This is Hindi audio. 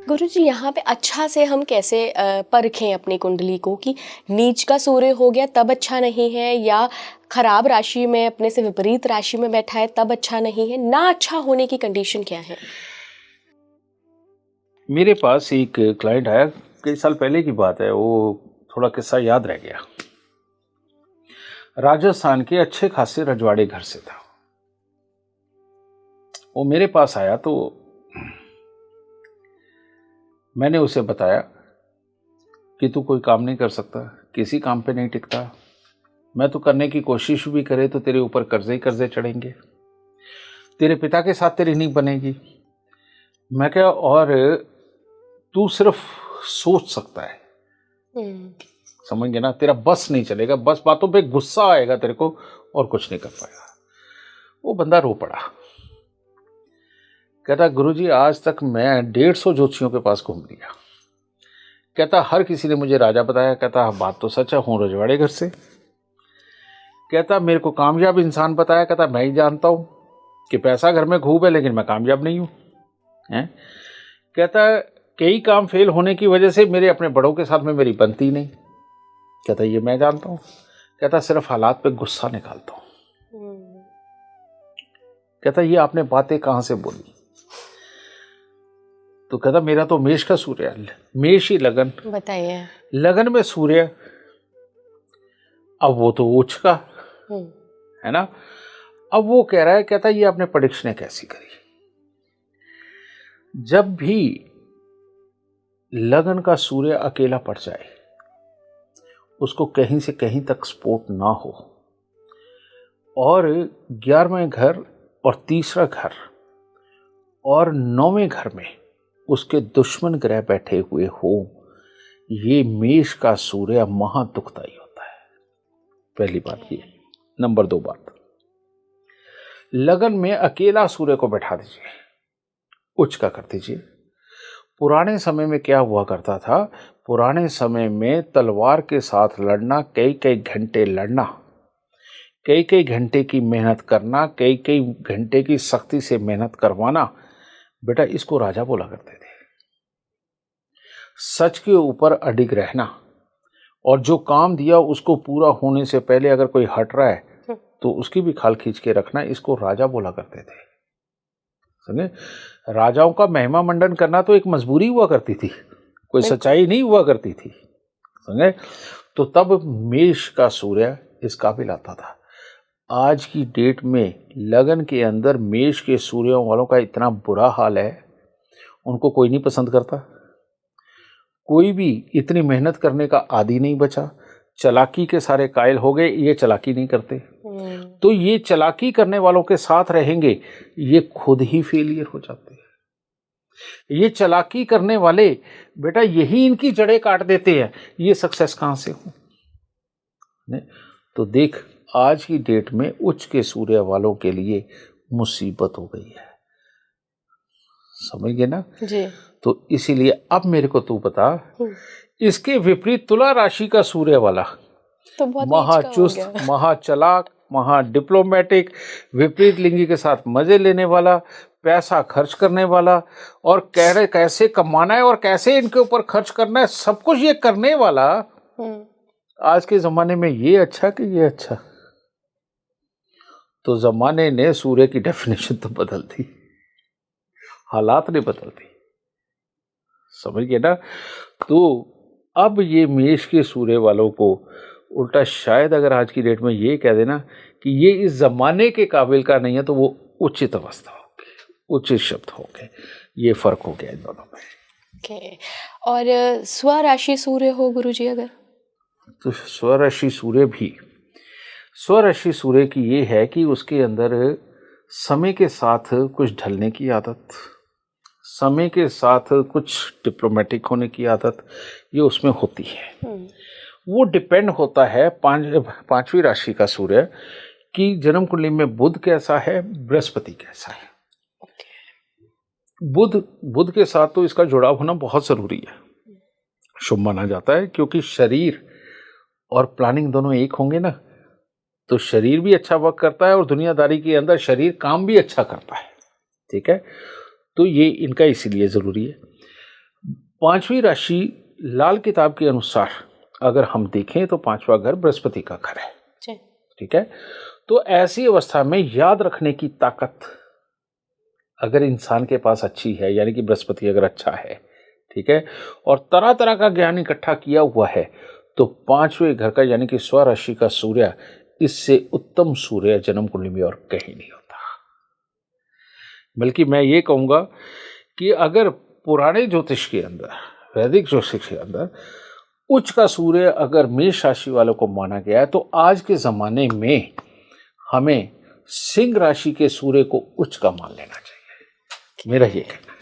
गुरुजी यहाँ पे अच्छा से हम कैसे परखें अपनी कुंडली को कि नीच का सूर्य हो गया तब अच्छा नहीं है, या खराब राशि में अपने से विपरीत राशि में बैठा है तब अच्छा नहीं है, ना अच्छा होने की कंडीशन क्या है? मेरे पास एक क्लाइंट आया, कई साल पहले की बात है, वो थोड़ा किस्सा याद रह गया। राजस्थान के अच्छे खासे रजवाड़े घर से था। वो मेरे पास आया तो मैंने उसे बताया कि तू कोई काम नहीं कर सकता, किसी काम पे नहीं टिकता, मैं तो करने की कोशिश भी करे तो तेरे ऊपर कर्जे ही कर्जे चढ़ेंगे, तेरे पिता के साथ तेरी नहीं बनेगी। मैं क्या, और तू सिर्फ सोच सकता है, समझ गया ना, तेरा बस नहीं चलेगा, बस बातों पे गुस्सा आएगा तेरे को और कुछ नहीं कर पाएगा। वो बंदा रो पड़ा, कहता गुरुजी आज तक मैं 150 ज्योतिषियों के पास घूम लिया, कहता हर किसी ने मुझे राजा बताया, कहता बात तो सच है, हूं रजवाड़े घर से, कहता मेरे को कामयाब इंसान बताया, कहता मैं ही जानता हूं कि पैसा घर में खूब है लेकिन मैं कामयाब नहीं हूं है? कहता कई काम फेल होने की वजह से मेरे अपने बड़ों के साथ में मेरी बनती नहीं, कहता ये मैं जानता हूं, कहता सिर्फ हालात पे गुस्सा निकालता हूं। कहता ये आपने बातें कहां से बोली? तो कहता मेरा तो मेष का सूर्य है, मेष ही लगन, बताइए। लगन में सूर्य, अब वो तो उच्च का है ना। अब वो कह रहा है, कहता ये आपने प्रेडिक्शन कैसी करी? जब भी लगन का सूर्य अकेला पड़ जाए, उसको कहीं से कहीं तक सपोर्ट ना हो, और 11वें घर और तीसरा घर और 9वें घर में उसके दुश्मन ग्रह बैठे हुए हो, ये मेष का सूर्य महा दुखदाई होता है। पहली बात ये। नंबर 2 बात, लगन में अकेला सूर्य को बैठा दीजिए, उच्च का कर दीजिए। पुराने समय में क्या हुआ करता था? पुराने समय में तलवार के साथ लड़ना, कई कई घंटे लड़ना, कई कई घंटे की मेहनत करना, कई कई घंटे की सख्ती से मेहनत करवाना, बेटा इसको राजा बोला करते थे। सच के ऊपर अडिग रहना, और जो काम दिया उसको पूरा होने से पहले अगर कोई हट रहा है तो उसकी भी खाल खींच के रखना, इसको राजा बोला करते थे। समझे? राजाओं का महिमा मंडन करना तो एक मजबूरी हुआ करती थी, कोई सच्चाई नहीं हुआ करती थी। समझे? तो तब मेष का सूर्य इस काबिल आता था। आज की डेट में लगन के अंदर मेष के सूर्यों वालों का इतना बुरा हाल है, उनको कोई नहीं पसंद करता, कोई भी इतनी मेहनत करने का आदी नहीं बचा, चालाकी के सारे कायल हो गए, ये चालाकी नहीं करते। तो ये चालाकी करने वालों के साथ रहेंगे, ये खुद ही फेलियर हो जाते हैं। ये चालाकी करने वाले बेटा यही इनकी जड़ें काट देते हैं, ये सक्सेस कहां से हो? तो देख आज की डेट में उच्च के सूर्य वालों के लिए मुसीबत हो गई है, समझ गए ना जी। तो इसीलिए अब मेरे को तू बता, इसके विपरीत तुला राशि का सूर्य वाला तो बहुत महाचुस्त, महाचलाक, महा डिप्लोमेटिक, विपरीत लिंगी के साथ मजे लेने वाला, पैसा खर्च करने वाला, और कह रहे कैसे कमाना है और कैसे इनके ऊपर खर्च करना है, सब कुछ ये करने वाला, आज के जमाने में ये अच्छा कि ये अच्छा? तो जमाने ने सूर्य की डेफिनेशन तो बदल दी, हालात ने बदल दी, समझ गए ना। तो अब ये मेष के सूर्य वालों को उल्टा शायद अगर आज की डेट में ये कह देना कि ये इस जमाने के काबिल का नहीं है, तो वो उचित अवस्था होगी, उचित शब्द होंगे। ये फर्क हो गया इन दोनों में। ओके। और स्वराशि सूर्य हो गुरुजी अगर? तो स्वराशि सूर्य भी, स्वराशि सूर्य की ये है कि उसके अंदर समय के साथ कुछ ढलने की आदत, समय के साथ कुछ डिप्लोमेटिक होने की आदत, ये उसमें होती है। वो डिपेंड होता है पांचवी राशि का सूर्य कि जन्म कुंडली में बुध कैसा है, बृहस्पति कैसा है। बुध के साथ तो इसका जुड़ाव होना बहुत जरूरी है, शुभ माना जाता है, क्योंकि शरीर और प्लानिंग दोनों एक होंगे ना, तो शरीर भी अच्छा वर्क करता है और दुनियादारी के अंदर शरीर काम भी अच्छा करता है। ठीक है, तो ये इनका इसीलिए जरूरी है। पांचवी राशि लाल किताब के अनुसार अगर हम देखें तो पांचवा घर बृहस्पति का घर है, ठीक है। तो ऐसी अवस्था में याद रखने की ताकत अगर इंसान के पास अच्छी है, यानी कि बृहस्पति अगर अच्छा है, ठीक है, और तरह तरह का ज्ञान इकट्ठा किया हुआ है, तो पांचवें घर का यानी कि स्वराशि का सूर्य, इससे उत्तम सूर्य जन्म कुंडली में और कहीं नहीं होता। बल्कि मैं ये कहूंगा कि अगर पुराने ज्योतिष के अंदर, वैदिक ज्योतिष के अंदर उच्च का सूर्य अगर मेष राशि वालों को माना गया है, तो आज के जमाने में हमें सिंह राशि के सूर्य को उच्च का मान लेना चाहिए, मेरा ये कहना है।